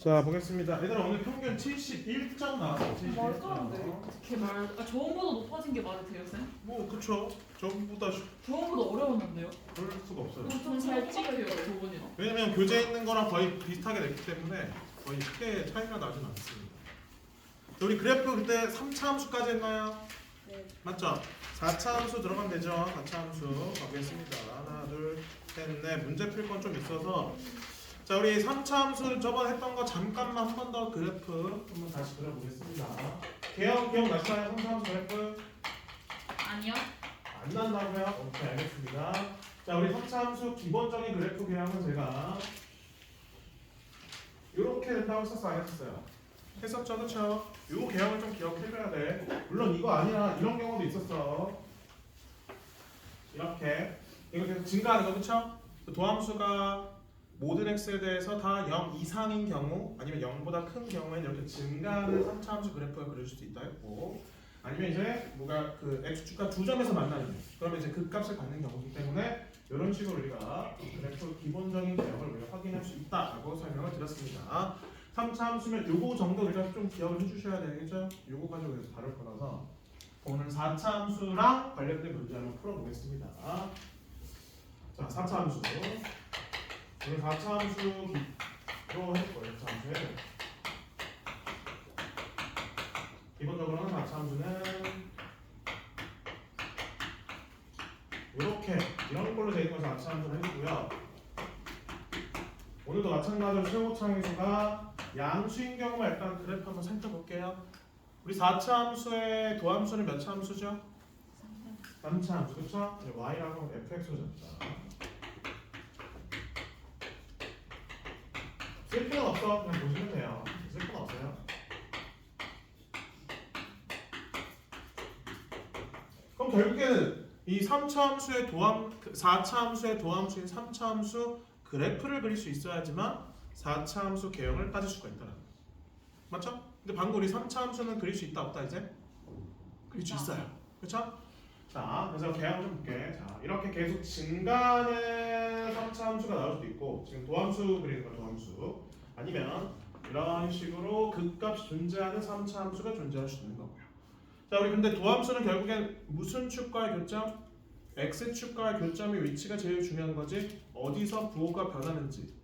자 보겠습니다. 얘들아 오늘 평균 71점 나왔어. 말도 안 돼. 어떻게 저음보다 높아진 게 말이 돼요, 쌤? 뭐 그쵸. 저보다 저음보다 어려웠는데요? 그럴 수가 없어요. 좀잘 찍혀요, 저번이랑. 왜냐면 교재 있는 거랑 거의 비슷하게 냈기 때문에 거의 크게 차이가 나진 않습니다. 우리 그래프 그때 3차 함수까지 했나요? 네. 맞죠? 4차 함수 들어가면 되죠. 4차 함수 가보겠습니다. 하나 둘 셋 넷. 문제 풀 건 좀 있어서 자 우리 3차 함수 저번에 했던 거 잠깐만 한 번 더 그래프 한번 다시 그려보겠습니다. 기억나시나요? 3차 함수 그래프? 아니요. 안 난다고요? 오케이 알겠습니다. 자 우리 3차 함수 기본적인 그래프 개형은 제가 이렇게 된다고 했었어 안 했었어요? 했었죠 그쵸? 요 개형을 좀 기억해줘야 돼. 물론 이거 아니라 이런 경우도 있었어. 이렇게 이거 계속 증가하는 거 그쵸? 도함수가 모든 x에 대해서 다 0 이상인 경우 아니면 0보다 큰 경우에는 이렇게 증가하는 3차 함수 그래프가 그려질 수 있다 했고 아니면 이제 뭐가 그 x축과 두 점에서 만나는 거 그러면 이제 극값을 갖는 경우이기 때문에 이런 식으로 우리가 그래프 기본적인 내용을 우리가 확인할 수 있다라고 설명을 드렸습니다. 3차 함수면 요거 정도 우리가 좀 기억을 해주셔야 되겠죠? 요거 가지고 그래서 다룰 거라서 오늘 4차 함수랑 관련된 문제 한번 풀어보겠습니다. 자 4차 함수 오늘 4차 함수로 할 거예요. 4차 함수에 기본적으로는 4차 함수는 이렇게 이런 걸로 되어 있는 것을 4차 함수를 해주고요. 오늘도 마찬가지로 최고차함수가 양수인 경우만 일단 그래프 한번 살펴볼게요. 우리 4차 함수의 도함수는 몇 차 함수죠? 3차 함수 그렇죠? y라고 fx로 잡자. 쓸 필요는 없어. 그냥 보시면 돼요. 쓸 필요는 없어요. 그럼 결국에는 이 3차 함수의 4차 함수의 도함수인 3차 함수 그래프를 그릴 수 있어야지만 4차 함수 개형을 따질 수가 있다는 거예요. 맞죠? 근데 방금 우리 3차 함수는 그릴 수 있다 없다 이제? 그릴 수 있어요. 그렇죠? 자, 그래서 개형을 좀 볼게. 자, 이렇게 계속 증가하는 3차 함수가 나올 수도 있고 지금 도함수 그리는 거 도함수 아니면 이런 식으로 극값이 존재하는 3차 함수가 존재할 수 있는 거고요. 자, 우리 근데 도함수는 결국엔 무슨 축과의 교점? x축과의 교점의 위치가 제일 중요한 거지 어디서 부호가 변하는지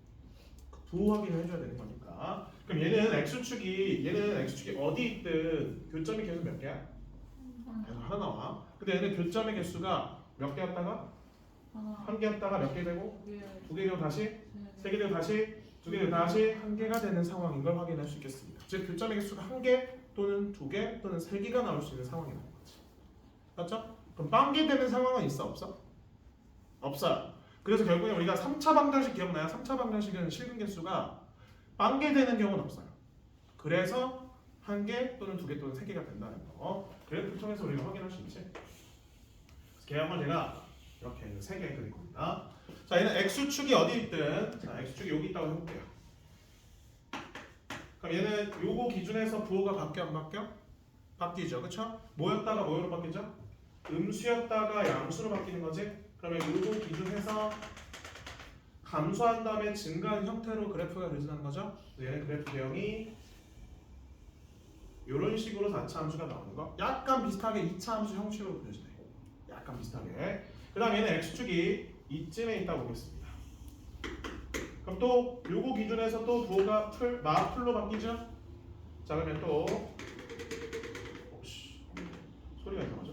그 부호 확인을 해줘야 되는 거니까 그럼 얘는 x축이 어디 있든 교점이 계속 몇 개야? 계속 하나 나와. 근데 얘는 교점의 개수가 몇 개였다가 한 개였다가 몇 개 되고 두 개 되고 다시 세 개 되고 다시 두 개 되고 다시 한 개가 되는 상황인 걸 확인할 수 있겠습니다. 즉 교점의 개수가 한 개 또는 두 개 또는 세 개가 나올 수 있는 상황이라는 거지. 맞죠? 그럼 빵개되는 상황은 있어 없어? 없어요. 그래서 결국에 우리가 3차 방정식 기억나요? 3차 방정식은 실근 개수가 빵개되는 경우는 없어요. 그래서 한 개 또는 두 개 또는 세 개가 된다는 거. 그래프를 통해서 우리가 확인할 수 있지. 개형을 제가 이렇게 세 개 그릴 겁니다. 자, 얘는 x축이 어디 있든 자, x축이 여기 있다고 해볼게요. 그럼 얘는 요거 기준에서 부호가 바뀌어 안 바뀌어? 바뀌죠. 그쵸? 뭐였다가 뭐로 바뀌죠? 음수였다가 양수로 바뀌는 거지? 그러면 요거 기준에서 감소한 다음에 증가한 형태로 그래프가 그려진다는 거죠? 얘는 그래프 개형이 이런 식으로 4차 함수가 나오는 거 약간 비슷하게 2차 함수 형식으로 그려지네. 약간 비슷하게. 그 다음 얘는 x축이 이쯤에 있다고 보겠습니다. 그럼 또 요거 기준에서 또 부호가 마풀로 바뀌죠? 자 그러면 또 소리가 이상하죠?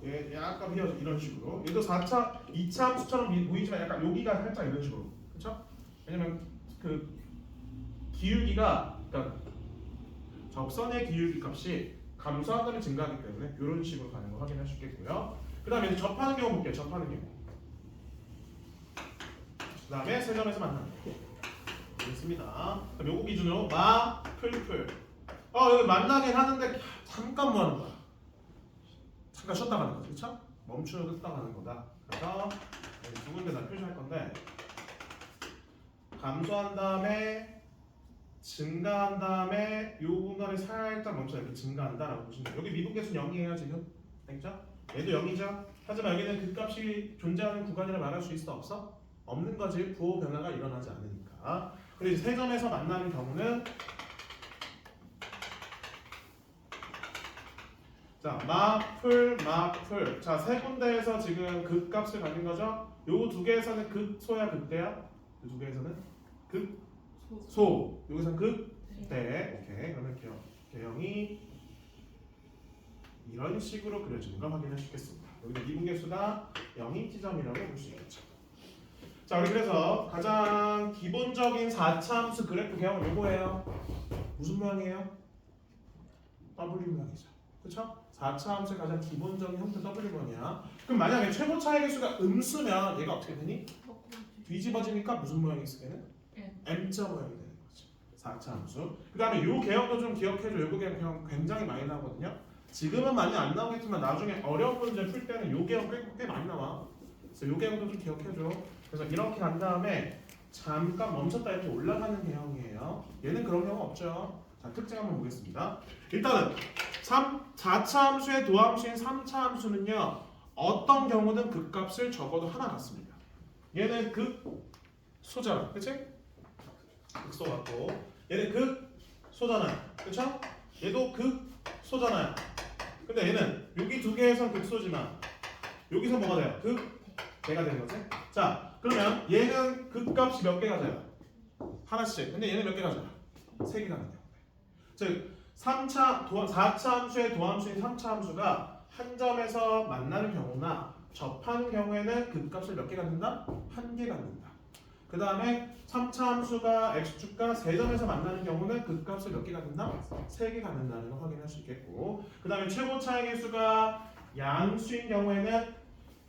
예, 약간 휘어져 이런 식으로 얘도 4차 2차 함수처럼 보이지만 약간 여기가 살짝 이런 식으로 그렇죠? 왜냐면 그 기울기가 그러니까 적선의 기울기 값이 감소한 다음에 증가하기 때문에 이런 식으로 가는 거 확인할 수 있겠고요. 그 다음에 접하는 경우 볼게요. 접하는 경우. 그 다음에 세 점에서 만나는 거. 알겠습니다. 그럼 요거 기준으로 풀. 여기 만나긴 하는데 잠깐 뭐 하는 거야? 잠깐 쉬었다 가는 거죠. 그쵸? 멈추었다 가는 거다. 그래서 여기 두 군데 다 표시할 건데 감소한 다음에 증가한 다음에 요 공간을 살짝 멈춰 이렇게 증가한다라고 보시면 돼요. 여기 미분계수는 0이에요 지금. 됐죠? 얘도 0이죠. 하지만 여기는 극값이 존재하는 구간이라 말할 수 있어 없어? 없는 거지. 부호 변화가 일어나지 않으니까. 그리고 세 점에서 만나는 경우는 자, 마풀. 자, 세 군데에서 지금 극값을 가진 거죠. 요 두 개에서는 극소야 극대야? 요 두 개에서는 극소. 여기서는 극대. 오케이. 그러면 개형이 이런 식으로 그려지는 걸 확인할 수 있겠습니다. 여기서 미분계수가 0인 지점이라고 볼 수 있겠죠. 자, 우리 그래서 가장 기본적인 4차 함수 그래프 개형은 요거예요. 무슨 모양이에요? W 모양이죠. 그렇죠? 4차 함수의 가장 기본적인 형태 W 모양이야. 그럼 만약에 최고 차의 개수가 음수면 얘가 어떻게 되니? 뒤집어지니까 무슨 모양이 있으면? M자 모양이 되는 거죠. 4차 함수. 그 다음에 요 개형도 좀 기억해줘. 요 개형 굉장히 많이 나오거든요. 지금은 많이 안 나오겠지만 나중에 어려운 문제 풀 때는 요 개형 꽤 많이 나와. 그래서 요 개형도 좀 기억해줘. 그래서 이렇게 한 다음에 잠깐 멈췄다 이렇게 올라가는 개형이에요. 얘는 그런 경우 없죠. 자, 특징 한번 보겠습니다. 일단은 4차 함수의 도함수인 3차 함수는요. 어떤 경우는 극값을 적어도 하나 같습니다. 얘는 극소잖아. 그치? 극소 같고 얘는 극소잖아요. 그쵸? 얘도 극소잖아요. 근데 얘는 여기 두 개에선 극소지만 여기서 뭐가 돼요? 극대가 되는 거지? 자, 그러면 얘는 극값이 몇 개 가져요? 하나씩. 근데 얘는 몇 개 가져요? 3개 가는 경우. 즉 4차 함수의 도함수인 3차 함수가 한 점에서 만나는 경우나 접하는 경우에는 극값을 몇 개 갖는다? 1개 갖는다. 그 다음에 3차 함수가 x축과 3점에서 만나는 경우는 극값을 몇 개 갖는다? 3개 갖는다는 걸 확인할 수 있겠고, 그 다음에 최고 차의 개수가 양수인 경우에는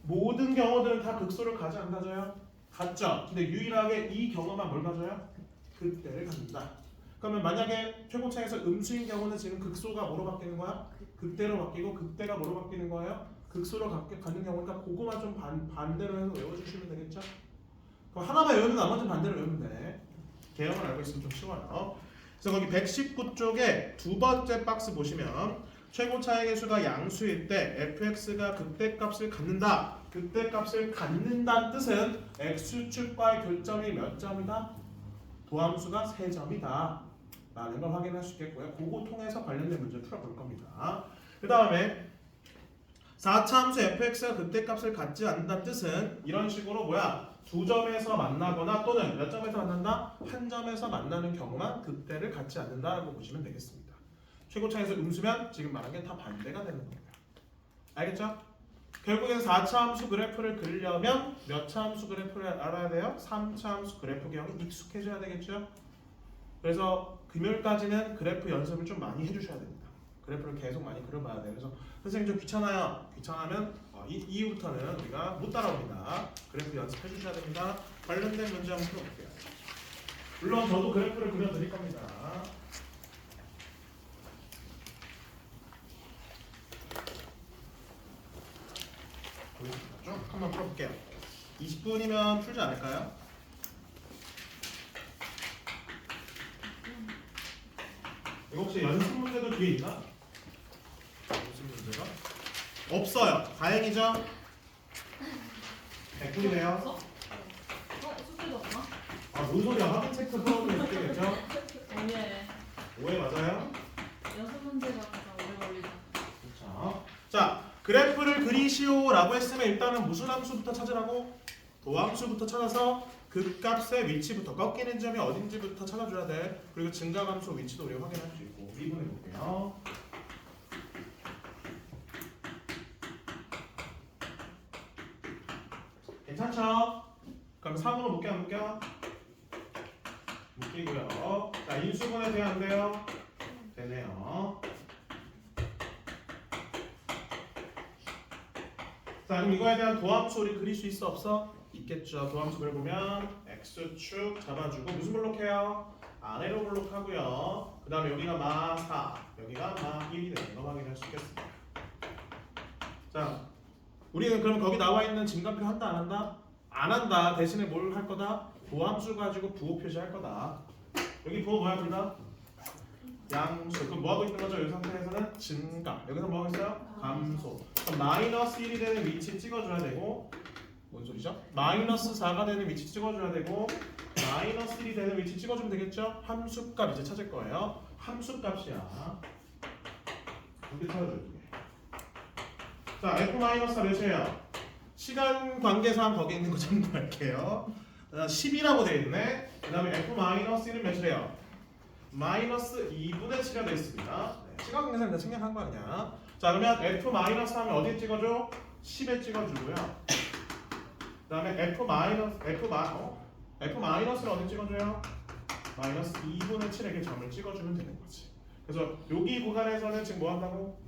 모든 경우들은 다 극소를 가지 안 가져요? 같죠? 근데 유일하게 이 경우만 뭘 가져요? 극대를 갖는다. 그러면 만약에 최고차에서 음수인 경우는 지금 극소가 뭐로 바뀌는 거야? 극대로 바뀌고 극대가 뭐로 바뀌는 거예요? 극소로 가는 경우니까 그거만 좀 반대로 해서 외워주시면 되겠죠? 그럼 하나만 외우면 나머지는 반대로 외우면 돼. 개형을 알고 있으면 좀 쉬워요. 그래서 거기 119쪽에 두 번째 박스 보시면 최고차의 개수가 양수일 때 fx가 극대값을 갖는다. 극대값을 갖는다는 뜻은 x축과의 교점이 몇 점이다? 도함수가 3점이다. 라는 걸 확인할 수 있겠고요. 그거 통해서 관련된 문제 풀어볼 겁니다. 그 다음에 4차 함수 fx가 극대값을 갖지 않는다는 뜻은 이런 식으로 두 점에서 만나거나 또는 몇 점에서 만난다? 한 점에서 만나는 경우만 극대를 갖지 않는다라고 보시면 되겠습니다. 최고차에서 음수면 지금 말한 게 다 반대가 되는 겁니다. 알겠죠? 결국엔 4차 함수 그래프를 그리려면 몇 차 함수 그래프를 알아야 돼요? 3차 함수 그래프 개형이 익숙해져야 되겠죠? 그래서 금요일까지는 그래프 연습을 좀 많이 해주셔야 됩니다. 그래프를 계속 많이 그려봐야 돼요. 그래서 선생님 좀 귀찮아요. 귀찮으면 이후부터는 우리가 못 따라옵니다. 그래프 연습해 주셔야 됩니다. 관련된 문제 한번 풀어볼게요. 물론 저도 그래프를 그려드릴 겁니다. 쭉 한번 풀어볼게요. 20분이면 풀지 않을까요? 이거 혹시 연습 문제도 뒤에 있나? 연습 문제가? 없어요. 다행이죠? 100분이네요. 숙제도 없나? 뭔 소리야? 확인 체크 풀어보면 있겠죠? 오예. 오해 맞아요? 연습 문제가 가장 오래 걸리죠. 그렇죠. 자, 그래프를 그리시오라고 했으면 일단은 무슨 함수부터 찾으라고? 도함수부터 찾아서 극값의 위치부터 꺾이는 점이 어딘지부터 찾아줘야 돼. 그리고 증가함수 위치도 우리가 확인할 수 있고. 미분해 볼게요. 괜찮죠? 그럼 3으로 묶여 안 묶여? 묶이고요. 자, 인수분해 돼야 안 돼요? 되네요. 자, 그럼 이거에 대한 도함수 우리 그릴 수 있어 없어? 있겠죠. 도함수 그려보면 x축 잡아주고 무슨 블록해요? 아래로 블록하고요. 그 다음에 여기가 마 4, 여기가 마 1이 되는 거 확인할 수 있겠습니다. 자, 우리는 그럼 거기 나와 있는 증가표 한다 안 한다? 안 한다. 대신에 뭘 할 거다? 도함수 가지고 부호 표시할 거다. 여기 부호 뭐야 둘 다? 양수. 그럼 뭐 하고 있는 거죠? 이 상태에서는 증가. 여기서 뭐 하고 있어요? 감소. 그럼 마이너스 1이 되는 위치 찍어줘야 되고 뭔 소리죠? 마이너스 4가 되는 위치 찍어줘야 되고 마이너스 1이 되는 위치 찍어주면 되겠죠? 함수값 이제 찾을 거예요. 함수값이야. 두개 찾아줘요, 두 개. 자, f-4 몇이에요? 시간 관계상 거기 있는 거 참고할게요. 10이라고 되어 있네. 그 다음에 f-1은 몇이래요? 마이너스 2분의 7이 되어 있습니다. 네, 시간 관계상 다 생략한 거 아니야. 자, 그러면 f-3은 어디에 찍어줘? 10에 찍어주고요. 그 다음에 F-를 어디 찍어줘요? 마이너스 2분의 7에게 점을 찍어주면 되는 거지. 그래서 여기 구간에서는 지금 뭐 한다고?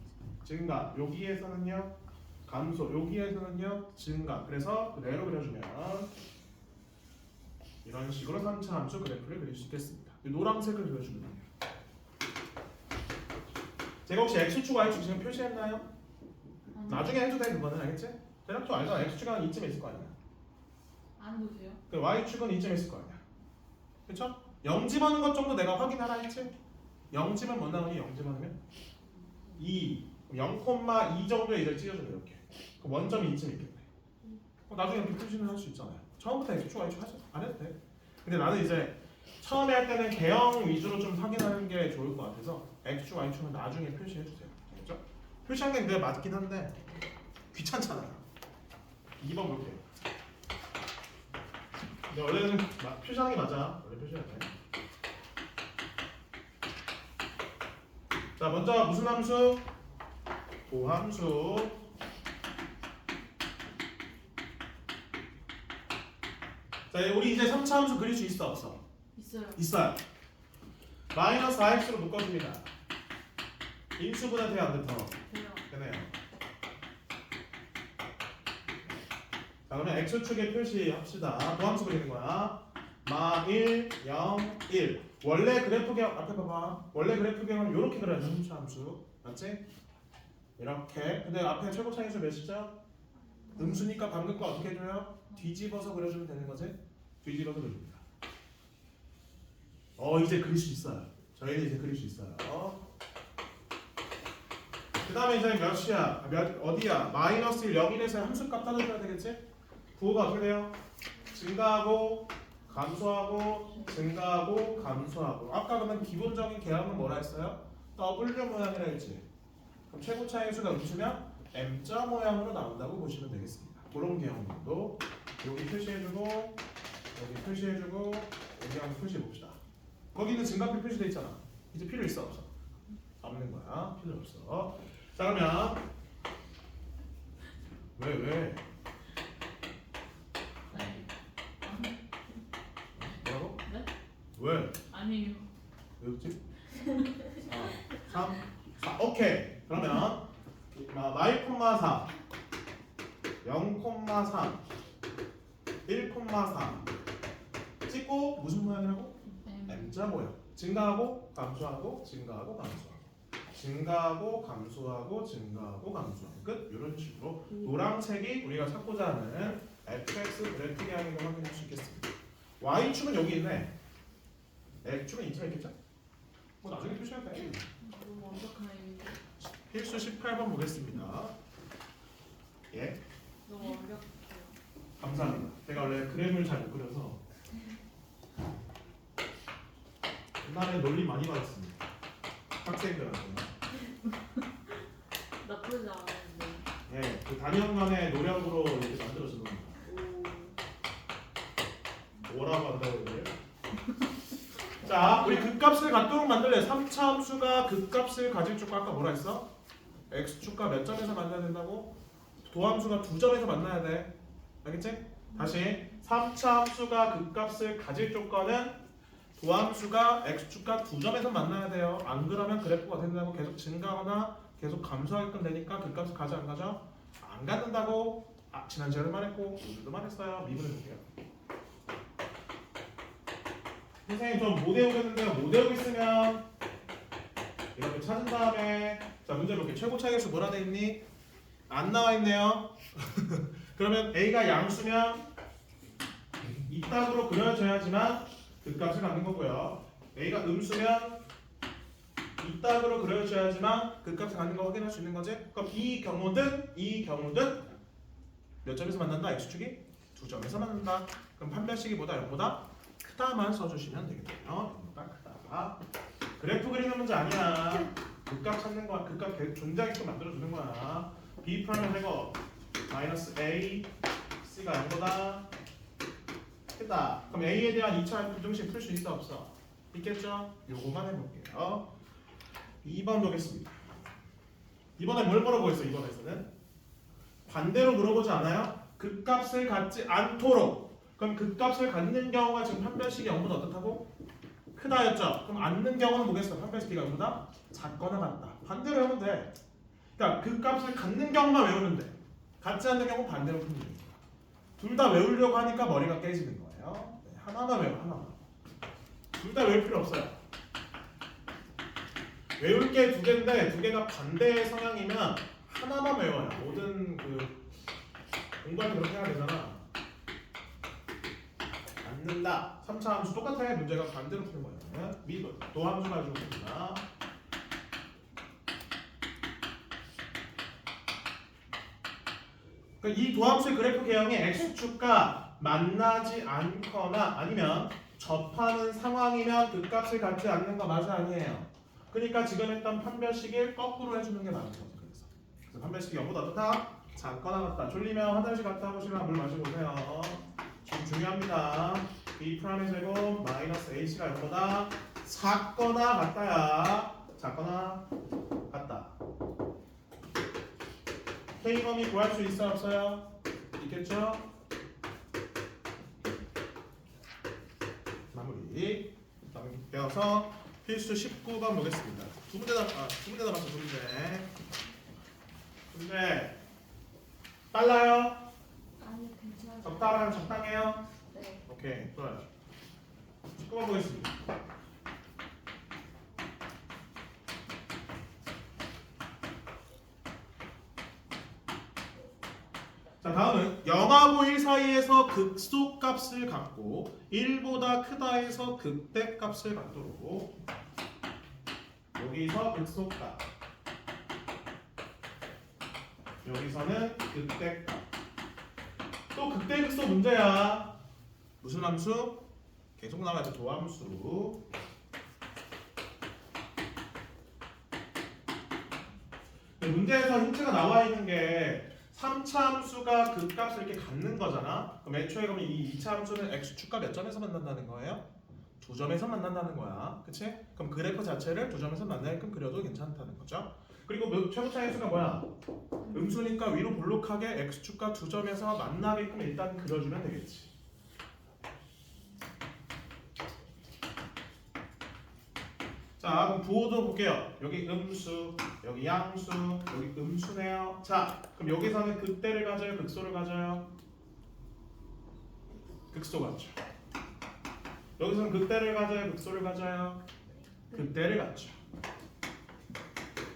증가. 여기에서는요 감소. 여기에서는요 증가. 그래서 그대로 그려주면 이런 식으로 3차 함수 그래프를 그릴 수 있겠습니다. 이 노란색을 그려주면 돼요. 제가 혹시 X축, Y축 지금 표시했나요? 나중에 해도 돼 그거는. 알겠지? 대략적으로 알잖아. X축은 한 이쯤에 있을 거 아니야. 안 보세요? 그 Y축은 이쯤에 있을 거 아니야. 그쵸? 0집어넣은 것 정도 내가 확인하라 했지? 0집은 뭐 나오니? 0집어넣으면 2, 0,2 정도에 이제 찢어주면 이렇게. 그럼 원점이 이쯤에 있겠네. 나중에 이렇게 표시는 할 수 있잖아요. 처음부터 X축, Y축 하지 안 해도 돼. 근데 나는 이제 처음에 할 때는 개형 위주로 좀 확인하는 게 좋을 것 같아서 X축, Y축은 나중에 표시해 주세요. 알겠죠? 표시한 게 내가 맞긴 한데 귀찮잖아요. 2번 볼게요. 근데 원래는 표시하는 게 맞아. 원래 표시해야 돼. 자, 먼저 무슨 함수? 도함수. 자, 우리 이제 3차 함수 그릴 수 있어 없어? 있어요. 있어요. 마이너스 4x로 묶어줍니다. 인수분해 돼요 안 돼요? 돼요. 되네요. 자, 그러면 x축에 표시합시다. 도함수 그리는 거야. 마 1, 0, 1. 원래 그래프 개형 앞에 봐봐. 원래 그래프 개형은 이렇게 그려야 돼. 함수. 맞지? 이렇게. 근데 앞에 최고 차이수 몇이죠? 음수니까 방금 거 어떻게 해줘요? 뒤집어서 그려주면 되는 거지? 뒤집어서 그려줍니다. 이제 그릴 수 있어요. 저희는 이제 그릴 수 있어요. 그 다음에 이제 몇이야? 어디야? 마이너스 1, 0, 1에서 함수값 따져줘야 되겠지? 구호가 어떻게 돼요? 증가하고 감소하고 증가하고 감소하고. 아까 그러면 기본적인 개형은 뭐라 했어요? W 모양이라 했지. 그럼 최고 차이 수가 음수면 M자 모양으로 나온다고 보시면 되겠습니다. 그런 개형도 여기 표시해주고 여기 표시해주고 여기 한번 표시해 봅시다. 거기는 증가표 표시돼 있잖아. 이제 필요 있어 없어? 없는 거야. 필요 없어. 자, 그러면 왜? 뭐라고? 네? 왜? 아니에요. 왜 웃지? 3, 4. 오케이. 그러면 마이 콤마 4, 0,3, 1,4 찍고 무슨 모양이라고? M자 모양. 증가하고 감소하고 증가하고 감소하고 증가하고 감소하고 증가하고 감소하고 끝. 이런 식으로 노란색이 우리가 찾고자 하는 fx 그래프 개형인 걸 확인할 수 있겠습니다. y축은 여기 있네. x축은 이쯤에 있겠죠? 뭐 나중에 표시해도 돼. 너무 완벽하네. 필수 18번 보겠습니다. 예, 너무 완벽해요. 감사합니다. 제가 원래 그램을 잘 못 그려서 옛날에 논리 많이 받았습니다. 학생들한테. 나쁘지 않은데. 예, 그 단연간의 노력으로 이렇게 만들어진 겁니다. 뭐라고 한다고 그래요? 자, 우리 극값을 갖도록 만들래. 3차 함수가 극값을 가질 쪽과 아까 뭐라 했어? x축과 몇 점에서 만나야 된다고? 도함수가 두 점에서 만나야 돼. 알겠지? 다시 3차 함수가 극값을 가질 조건은 도함수가 x축과 두 점에서 만나야 돼요. 안 그러면 그래프가 된다고 계속 증가하거나 계속 감소하게끔 되니까 극값을 가져 안 가져? 안 갖는다고 지난 시간에 말했고 오늘도 말했어요. 미분해 볼게요. 선생님 좀 못 외우겠는데요. 못 외우겠으면 이렇게 찾은 다음에 자 문제 볼게요. 최고 차이수 뭐라 돼 있니? 안 나와 있네요. 그러면 A가 양수면 이따구로 그려져야지만 극값을 갖는 거고요. A가 음수면 이따구로 그려져야지만 극값을 갖는 거 확인할 수 있는 거지. 그럼 이 경우든 몇 점에서 만난다? x축이 2점에서 만난다. 그럼 판별식이 보다 0보다 크다만 써주시면 되겠네요. 0보다 크다. 그래프 그리는 문제 아니야. 극값 찾는 거야. 극값 존재하게끔 만들어주는 거야. b 프라임 제곱 마이너스 a c가 0보다 크다. 그럼 a에 대한 2차 부등식 풀 수 있어 없어? 있겠죠? 요거만 해볼게요. 2번 보겠습니다. 이번에 뭘 물어보겠어? 이번에서는 반대로 물어보지 않아요? 극값을 갖지 않도록. 그럼 극값을 갖는 경우가 지금 판별식이 0보다 어떻다고? 크다였죠? 그럼 않는 경우는 뭐겠어? 판별식이 0보다 작거나 같다. 반대로 하면 돼. 그러니까 극값을 갖는 경우만 외우면 돼. 갖지 않는 경우 반대로 푸는 거야. 둘 다 외우려고 하니까 머리가 깨지는 거예요. 네, 하나만 외워, 하나만. 둘 다 외울 필요 없어요. 외울 게 두 개인데 두 개가 반대의 성향이면 하나만 외워요. 모든 그 공부할 때 그렇게 해야 되잖아. 않는다. 3차 함수 똑같아. 문제가 반대로 푸는 거예요. 미분 도함수 가지고 봅니다. 그러니까 이 도함수의 그래프 개형이 x축과 만나지 않거나 아니면 접하는 상황이면 극값을 갖지 않는 거 맞아 아니에요. 그러니까 지금 했던 판별식을 거꾸로 해주는 게 맞는 거죠. 그래서 판별식이 0보다 어떻다? 작거나 같다. 졸리면 화장실 갔다 오시면 물 마시고 오세요. 지금 중요합니다. b 프라임의 제곱 마이너스 ac가 0보다 작거나 같다야. 작거나 같다. K범위 구할 수 있어 없어요? 있겠죠? 마무리. 넘겨서 필수 19번 보겠습니다. 두 문제 남았어. 두 문제. 빨라요? 아니 괜찮아요. 적당해요? 네. 오케이, 좋아요. 19번 보겠습니다. 자, 다음은 0하고 1 사이에서 극소값을 갖고 1보다 크다에서 극대값을 갖도록 여기서 극소값 여기서는 극대값 또 극대극소 문제야. 무슨 함수? 계속 나와야죠. 도함수. 문제에서 힌트가 나와 있는 게 3차 함수가 극값을 이렇게 갖는 거잖아. 그럼 애초에 그러면 이 2차 함수는 x축과 몇 점에서 만난다는 거예요? 2점에서 만난다는 거야. 그치? 그럼 그래프 자체를 2점에서 만나게끔 그려도 괜찮다는 거죠. 그리고 최고차 함수가 뭐야? 음수니까 위로 볼록하게 x축과 2점에서 만나게끔 일단 그려주면 되겠지. 자, 그럼 부호도 볼게요. 여기 음수, 여기 양수, 여기 음수네요. 자, 그럼 여기서는 극대를 가져요, 극소를 가져요? 극소 가죠. 여기서는 극대를 가져요, 극소를 가져요? 극대를 갖죠.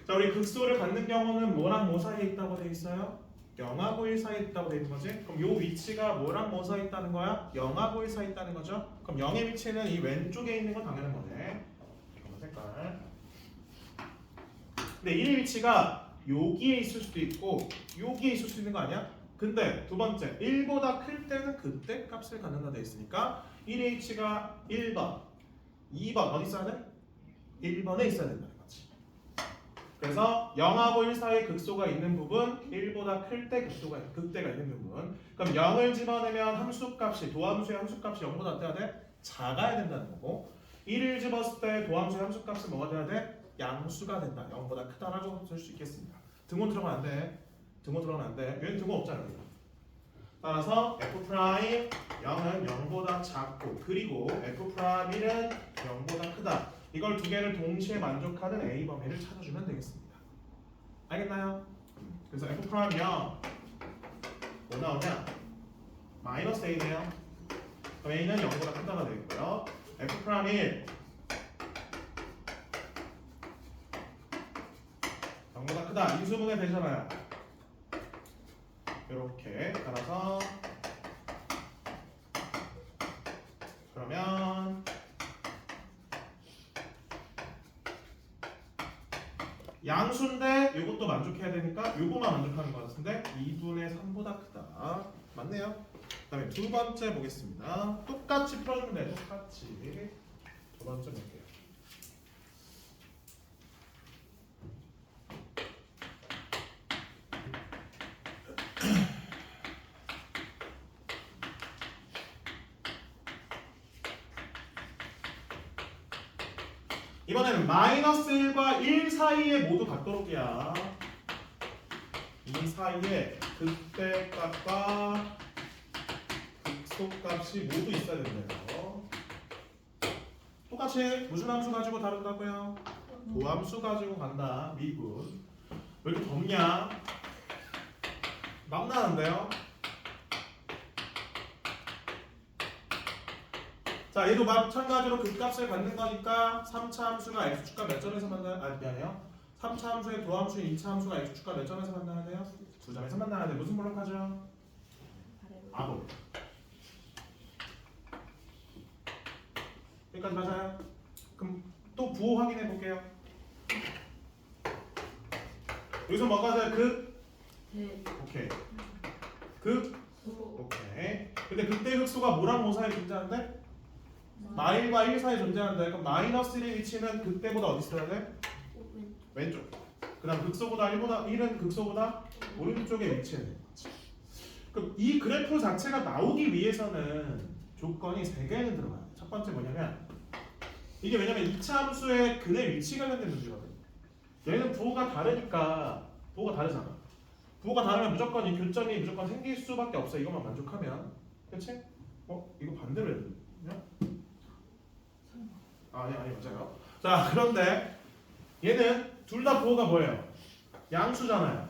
자, 우리 극소를 갖는 경우는 뭐랑 뭐 사이에 있다고 돼 있어요? 0하고 1 사이에 있다고 돼 있는 거지? 그럼 요 위치가 뭐랑 뭐 사이에 있다는 거야? 0하고 1 사이에 있다는 거죠? 그럼 0의 위치는 이 왼쪽에 있는 건 당연한 거네. 색깔. 근데 1의 위치가 여기에 있을 수도 있고 여기에 있을 수 있는 거 아니야? 근데 두 번째 1보다 클 때는 그때 값을 갖는다 돼 있으니까 1의 위치가 1번 2번 어디 있어야 돼? 1번에 있어야 된다는 거지. 그래서 0하고 1 사이에 극소가 있는 부분 1보다 클 때 극대가 있는 부분. 그럼 0을 집어내면 함수값이 도함수의 함수값이 0보다 어때야 돼? 작아야 된다는 거고 1을 집었을 때 도함수의 함수값은 뭐가 돼야 돼? 양수가 된다. 0보다 크다라고 쓸 수 있겠습니다. 등호 들어가면 안 돼. 등호 들어가면 안 돼. 얘는 등호 없잖아. 따라서 f 프라임 0은 0보다 작고 그리고 f 프라임 1은 0보다 크다. 이걸 두 개를 동시에 만족하는 a 범위를 찾아주면 되겠습니다. 알겠나요? 그래서 f 프라임 0 뭐 나오냐? 마이너스 a네요. 그럼 a는 0보다 크다가 되겠고요. f 프라임 1 0보다 크다. 인수분해 되잖아요. 이렇게 따라서 그러면 양수인데 이것도 만족해야 되니까 이거만 만족하는 것 같은데 2분의 3보다 크다. 맞네요. 그다음에 두 번째 보겠습니다. 똑같이 풀어주면 돼. 똑같이. 두 번째 볼게요. 이번에는 마이너스 1과 1 사이에 모두 같도록이야. 이 사이에 극대값과 극소값이 모두 있어야 된대요. 똑같이 무슨 함수 가지고 다룬다고요? 도함수 가지고 간다. 미분. 왜 이렇게 덥냐? 막 나는데요? 자, 얘도 마찬가지로 극값을 갖는 거니까 3차 함수가 x축과 몇 점에서 만나야 미안해요. 3차 함수의 도함수인 2차 함수가 x축과 몇 점에서 만나야 돼요? 2점에서 만나야 돼. 무슨 볼록하죠? 아볼. 여기까지 맞아요? 그럼 또 부호 확인해 볼게요. 여기서 뭐가 돼요? 극? 네. 오케이. 극? 소. 오케이. 근데 극대 극소가 뭐랑 뭐 사이에 존재하는데? 마일과 1 사이에 존재하는데 그럼 마이너스 1의 위치는 극대보다 어디 있어야 돼? 왼쪽. 그 다음 극소보다 1은 극소보다 오른쪽에 위치해. 그럼 이 그래프 자체가 나오기 위해서는 조건이 3개는 들어가요. 첫 번째 뭐냐면 이게 왜냐면 2차 함수의 근의 위치 관련된 문제거든. 얘는 부호가 다르니까 부호가 다르잖아. 부호가 다르면 무조건 이 교점이 무조건 생길 수밖에 없어. 이것만 만족하면. 그렇지? 이거 반대로 해야 되냐? 아니 맞아요. 자 그런데 얘는 둘 다 부호가 뭐예요? 양수잖아요.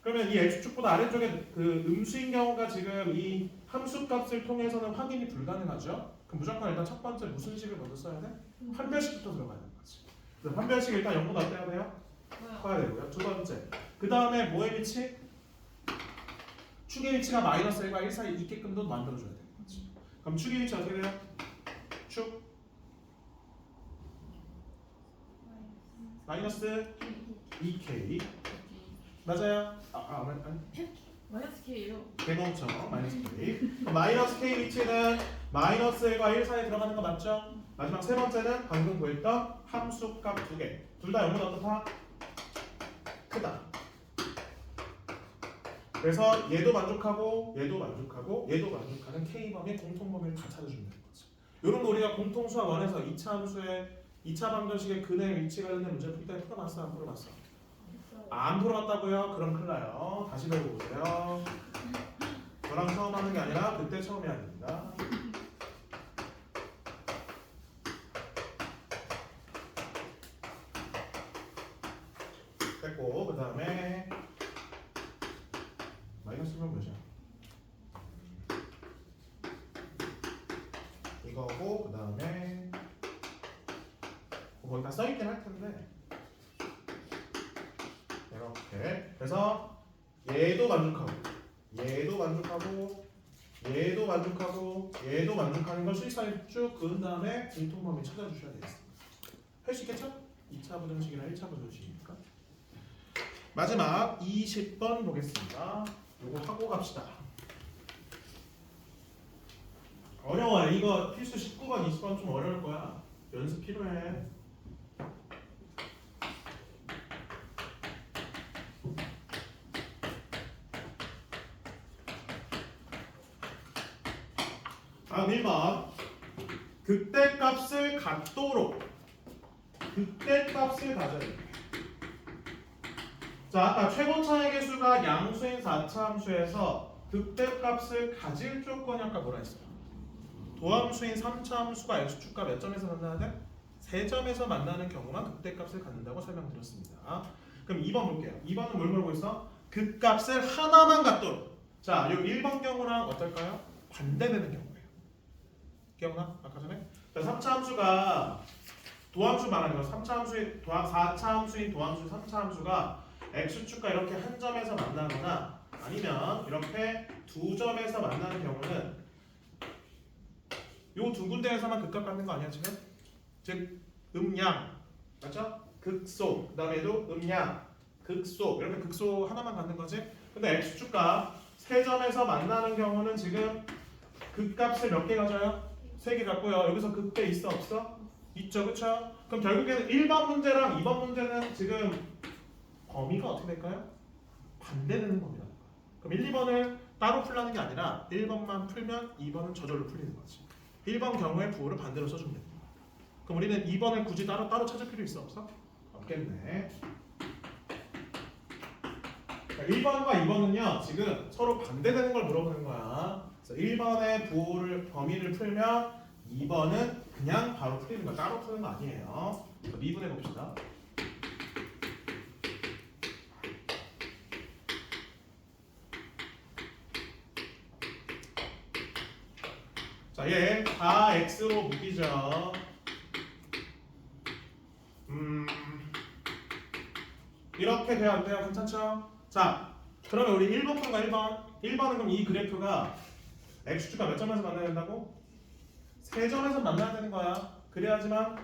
그러면 이 x축보다 아래쪽에 그 음수인 경우가 지금 이 함수값을 통해서는 확인이 불가능하죠. 그럼 무조건 일단 첫 번째 무슨 식을 먼저 써야 돼? 판별식부터 들어가야 되는 거지. 그래서 판별식 일단 0보다 어때야 돼요? 커야 되고요. 두 번째 그 다음에 뭐의 위치? 축의 위치가 마이너스 1과 1 사이 있게끔도 만들어줘야 되는 거지. 그럼 축의 위치 어떻게 돼요? 축 마이너스 2k 맞아요? 아니 마이너스 K예요. 개멍청 마이너스 k 마이너스 k 위치는 마이너스 1과 1 사이에 들어가는 거 맞죠? 마지막 세 번째는 방금 구했던 함수값 2개 둘 다 0보다 어떻다? 크다. 그래서 얘도 만족하고 얘도 만족하고 얘도 만족하는 k범의 공통범위를 다 찾아주면 되는 거지. 이런 거 우리가 공통수학 1에서 2차 함수의 2차 방정식의 근의 위치가 있는 문제 풀 때 풀어봤어? 안 풀어봤어? 안 풀어봤다고요? 그럼 큰일 나요. 다시 배워보세요. 저랑 처음 하는 게 아니라 그때 처음 해야 됩니다. 됐고 그 다음에 마이너스면 몇이야? 이거고 그 다음에 거기 다 써있긴 할 텐데 이렇게 그래서 얘도 만족하고 얘도 만족하고 얘도 만족하고 얘도 만족하는 걸 실사에 쭉 그은 다음에 공통범위 찾아주셔야 되겠습니다. 할 수 있겠죠? 2차 부등식이나 1차 부등식이니까. 마지막 20번 보겠습니다. 요거 하고 갑시다. 어려워요. 이거 필수 19번, 20번 좀 어려울 거야. 연습 필요해. 다음 1번 극대값을 갖도록 극대값을 가져야 돼. 자, 아까 최고차의 개수가 양수인 4차 함수에서 극대값을 가질 조건이 아까 뭐라 했어요? 도함수인 3차 함수가 x축과 몇 점에서 만나야 돼? 3점에서 만나는 경우만 극대값을 갖는다고 설명드렸습니다. 그럼 2번 볼게요. 2번은 뭘 물어보고 있어? 극값을 하나만 갖도록. 자, 요 1번 경우랑 어떨까요? 반대되는 경우예요. 기억나? 아까 전에? 자, 3차 함수가 도함수 말하는 거 3차 함수인 4차 함수인 도함수 3차 함수가 x축과 이렇게 한 점에서 만나거나 아니면 이렇게 두 점에서 만나는 경우는 요 두 군데에서만 극값 갖는 거 아니야 지금? 즉 음양 맞죠? 극소 그 다음에도 음양 극소 이렇게 극소 하나만 갖는 거지. 근데 x축과 세 점에서 만나는 경우는 지금 극값을 몇 개 가져요? 3개 갖고요. 여기서 극대 있어 없어? 있죠, 그쵸? 그럼 결국에는 1번 문제랑 2번 문제는 지금 범위가 어떻게 될까요? 반대되는 범위라는 거야. 그럼 1, 2번을 따로 풀라는 게 아니라 1번만 풀면 2번은 저절로 풀리는 거지. 1번 경우에 부호를 반대로 써주면 됩니다. 그럼 우리는 2번을 굳이 따로 찾을 필요 있어 없어? 없겠네. 1번과 2번은요 지금 서로 반대되는 걸 물어보는 거야. 그래서 1번의 부호를 범위를 풀면 2번은 그냥 바로 풀리는 거야. 따로 푸는 거 아니에요. 그래서 미분해 봅시다. 자, 얘 다 x로 묶이죠. 이렇게 돼야 안 돼요? 괜찮죠? 자, 그러면 우리 1번 풀과 1번. 1번은 그럼 이 그래프가 x축가 몇 점에서 만나야 된다고? 3점에서 만나야 되는 거야. 그래야지만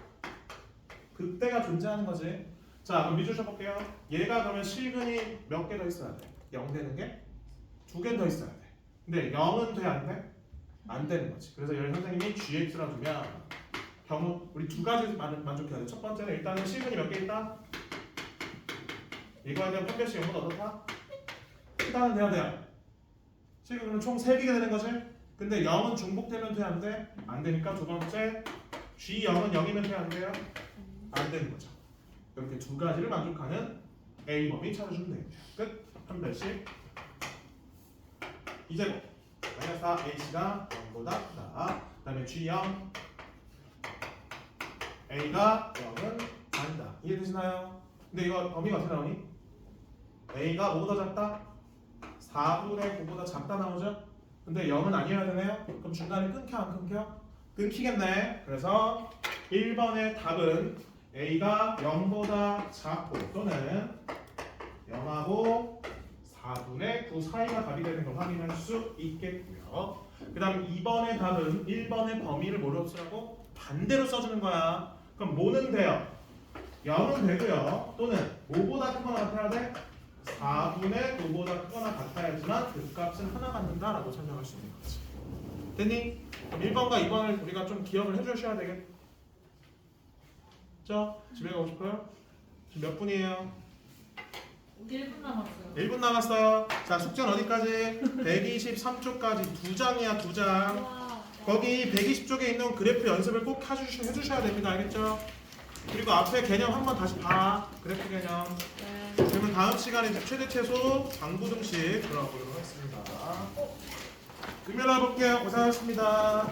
극대가 존재하는 거지. 자, 그럼 미줄 쳐볼게요. 얘가 그러면 실근이 몇 개 더 있어야 돼? 0 되는 게? 2개 더 있어야 돼. 근데 0은 돼? 안 돼? 안 되는 거지. 그래서 여기 선생님이 gx라 두면 경우 우리 두 가지 만족해야 돼. 첫 번째는 일단은 실근이 몇 개 있다? 이거에 대한 판별식 0보다 어떻다? 크다는 돼야 돼요. 실근은 총 3개가 되는 거지. 근데 0은 중복되면 돼? 안 돼? 안 되니까 두 번째 g0은 0이면 돼? 안 돼요? 안 되는 거죠. 이렇게 두 가지를 만족하는 A범위 찾아주면 됩니다. 끝. 판별식 이제곱 마이너스 4 H가 0보다 크다. 그 다음에 G0 A가 0은 아니다. 이해되시나요? 근데 이거 범위가 어떻게 나오니? A가 5보다 작다? 4분의 9보다 작다 나오죠? 근데 0은 아니어야 되네요? 그럼 중간에 끊겨 안 끊겨? 끊기겠네. 그래서 1번의 답은 A가 0보다 작고 또는 0하고 4분의 9 사이가 답이 되는 걸 확인할 수 있겠고요. 그 다음 2번의 답은 1번의 범위를 뭐로 쓰라고? 반대로 써주는 거야. 그럼 뭐는 돼요? 0은 되고요. 또는 5보다 크거나 같아야 돼? 4분의 9보다 크거나 같아야지만 그 값은 하나 갖는다라고 설명할 수 있는 거지. 됐니? 그럼 1번과 2번을 우리가 좀 기억을 해주셔야 되겠죠? 집에 가고 싶어요? 지금 몇 분이에요? 1분 남았어요. 1분 남았어요. 자, 숙제는 어디까지? 123쪽까지 2장이야, 2장. 와. 거기 120쪽에 있는 그래프 연습을 꼭 해주셔야 됩니다. 알겠죠? 그리고 앞에 개념 한번 다시 봐. 그래프 개념. 네. 그러면 다음 시간에 이제 최대 최소 방부등식 들어가보도록 하겠습니다. 금요일 날 볼게요. 고생하셨습니다.